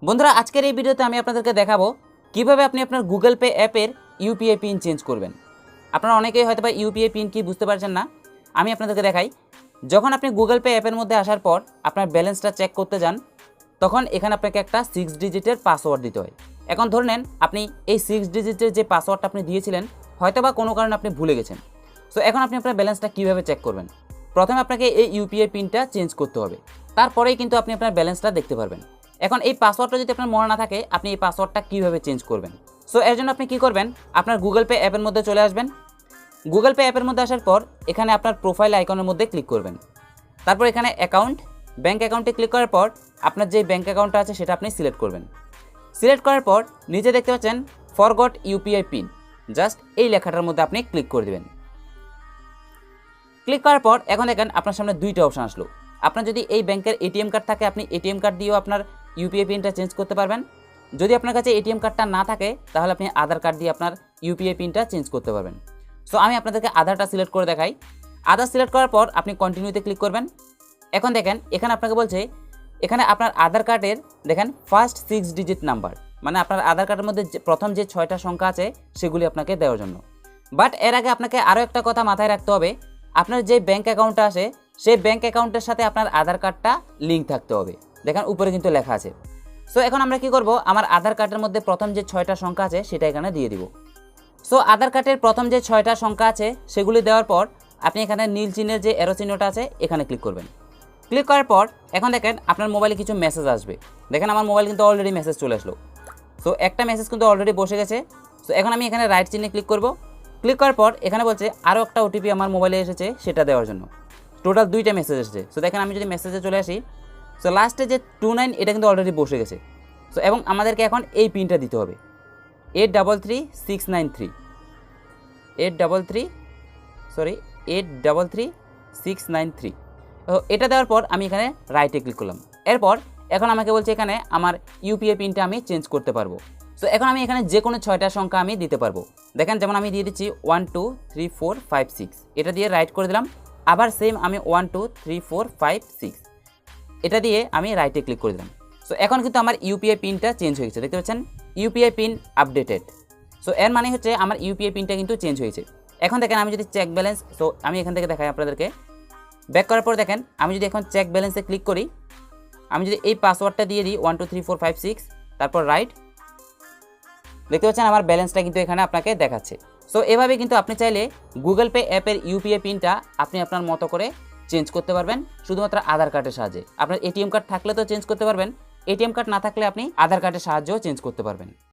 বন্ধুরা আজকের এই ভিডিওতে আমি আপনাদেরকে দেখাবো কিভাবে আপনি আপনার গুগল পে অ্যাপের ইউপিআই পিন চেঞ্জ করবেন। আপনারা অনেকেই হয়তো বা ইউপিআই পিন কি বুঝতে পারছেন না। আমি আপনাদেরকে দেখাই। যখন আপনি গুগল পে অ্যাপের মধ্যে আসার পর আপনার ব্যালেন্সটা চেক করতে যান, তখন এখানে আপনাকে একটা 6 ডিজিটের পাসওয়ার্ড দিতে হয়। এখন ধরে নেন আপনি এই 6 ডিজিটের যে পাসওয়ার্ডটা আপনি দিয়েছিলেন হয়তো বা কোনো কারণে আপনি ভুলে গেছেন। সো এখন আপনি আপনার ব্যালেন্সটা কীভাবে চেক করবেন? প্রথমে আপনাকে এই ইউপিআই পিনটা চেঞ্জ করতে হবে, তারপরেই কিন্তু আপনি আপনার ব্যালেন্সটা দেখতে পারবেন। এখন এই পাসওয়ার্ডটা যদি আপনার মনে না থাকে, আপনি এই পাসওয়ার্ডটা কীভাবে চেঞ্জ করবেন? সো এর জন্য আপনি কী করবেন, আপনার গুগল পে অ্যাপের মধ্যে চলে আসবেন। গুগল পে অ্যাপের মধ্যে আসার পর এখানে আপনার প্রোফাইল আইকনের মধ্যে ক্লিক করবেন। তারপর এখানে অ্যাকাউন্ট, ব্যাঙ্ক অ্যাকাউন্টে ক্লিক করার পর আপনার যে ব্যাঙ্ক অ্যাকাউন্টটা আছে সেটা আপনি সিলেক্ট করবেন। সিলেক্ট করার পর নিচে দেখতে পাচ্ছেন ফরগট ইউপিআই পিন, জাস্ট এই লেখাটার মধ্যে আপনি ক্লিক করে দেবেন। ক্লিক করার পর এখন দেখেন আপনার সামনে দুইটা অপশন আসলো। আপনার যদি এই ব্যাংকের এটিএম কার্ড থাকে, আপনি এটিএম কার্ড দিয়েও আপনার ইউপিআই পিনটা চেঞ্জ করতে পারবেন। যদি আপনার কাছে এটিএম কার্ডটা না থাকে তাহলে আপনি আধার কার্ড দিয়ে আপনার ইউপিআই পিনটা চেঞ্জ করতে পারবেন। সো আমি আপনাদেরকে আধারটা সিলেক্ট করে দেখাই। আধার সিলেক্ট করার পর আপনি কন্টিনিউতে ক্লিক করবেন। এখন দেখেন এখানে আপনাকে বলছে এখানে আপনার আধার কার্ডের দেখেন ফার্স্ট 6 ডিজিট নাম্বার, মানে আপনার আধার কার্ডের মধ্যে প্রথম যে 6টা সংখ্যা আছে সেগুলি আপনাকে দেওয়ার জন্য। বাট এর আগে আপনাকে আরও একটা কথা মাথায় রাখতে হবে, আপনার যে ব্যাঙ্ক অ্যাকাউন্টটা আছে সেই ব্যাঙ্ক অ্যাকাউন্টের সাথে আপনার আধার কার্ডটা লিঙ্ক থাকতে হবে। দেখেন উপরে কিন্তু লেখা আছে। সো এখন আমরা কি করব, আমার আধার কার্ডের মধ্যে প্রথম যে 6টা সংখ্যা আছে সেটা এখানে দিয়ে দিব। সো আধার কার্ডের প্রথম যে 6টা সংখ্যা আছে সেগুলি দেওয়ার পর আপনি এখানে নীল চিহ্নের যে অ্যারো চিহ্নটা আছে এখানে ক্লিক করবেন। ক্লিক করার পর এখন দেখেন আপনার মোবাইলে কিছু মেসেজ আসবে। দেখেন আমার মোবাইল কিন্তু অলরেডি মেসেজ চলে আসলো। সো একটা মেসেজ কিন্তু অলরেডি বসে গেছে। সো এখন আমি এখানে রাইট চিহ্নে ক্লিক করব। ক্লিক করার পর এখানে বলছে আরও একটা ওটিপি আমার মোবাইলে এসেছে সেটা দেওয়ার জন্য। টোটাল 2টা মেসেজ এসেছে। সো দেখেন আমি যদি মেসেজে চলে আসি, সো লাস্টে যে 29 এটা কিন্তু অলরেডি বসে গেছে। সো এবং আমাদেরকে এখন এই পিনটা দিতে হবে 833693 833693। তো এটা দেওয়ার পর আমি এখানে রাইটে ক্লিক করলাম। এরপর এখন আমাকে বলছে এখানে আমার ইউপিআই পিনটা আমি চেঞ্জ করতে পারবো। সো এখন আমি এখানে যে কোনো 6টা সংখ্যা আমি দিতে পারবো। দেখেন যেমন আমি দিয়ে দিচ্ছি 1 2 3 4 5 6, এটা দিয়ে রাইট করে দিলাম। আবার সেম আমি 1 2 3 4 5 6 এটা দিয়ে আমি রাইটে ক্লিক করে দিলাম। সো এখন কিন্তু আমার ইউপিআই পিনটা চেঞ্জ হয়ে গেছে, দেখতে পাচ্ছেন ইউপিআই পিন আপডেটেড। সো এর মানে হচ্ছে আমার ইউপিআই পিনটা কিন্তু চেঞ্জ হয়েছে। এখন দেখেন আমি যদি চেক ব্যালেন্স, সো আমি এখান থেকে দেখাই আপনাদেরকে। ব্যাক করার পর দেখেন আমি যদি এখন চেক ব্যালেন্সে ক্লিক করি, আমি যদি এই পাসওয়ার্ডটা দিয়ে দিই 1 2 3 4 5 6 তারপর রাইট, দেখতে পাচ্ছেন আমার ব্যালেন্সটা কিন্তু এখানে আপনাকে দেখাচ্ছে। সো এভাবে কিন্তু আপনি চাইলে গুগল পে অ্যাপের ইউপিআই পিনটা আপনি আপনার মতো করে চেঞ্জ করতে পারবেন শুধুমাত্র আধার কার্ডের সাহায্যে। আপনার এটিএম কার্ড থাকলে তো চেঞ্জ করতে পারবেন, এটিএম কার্ড না থাকলে আপনি আধার কার্ডের সাহায্যেও চেঞ্জ করতে পারবেন।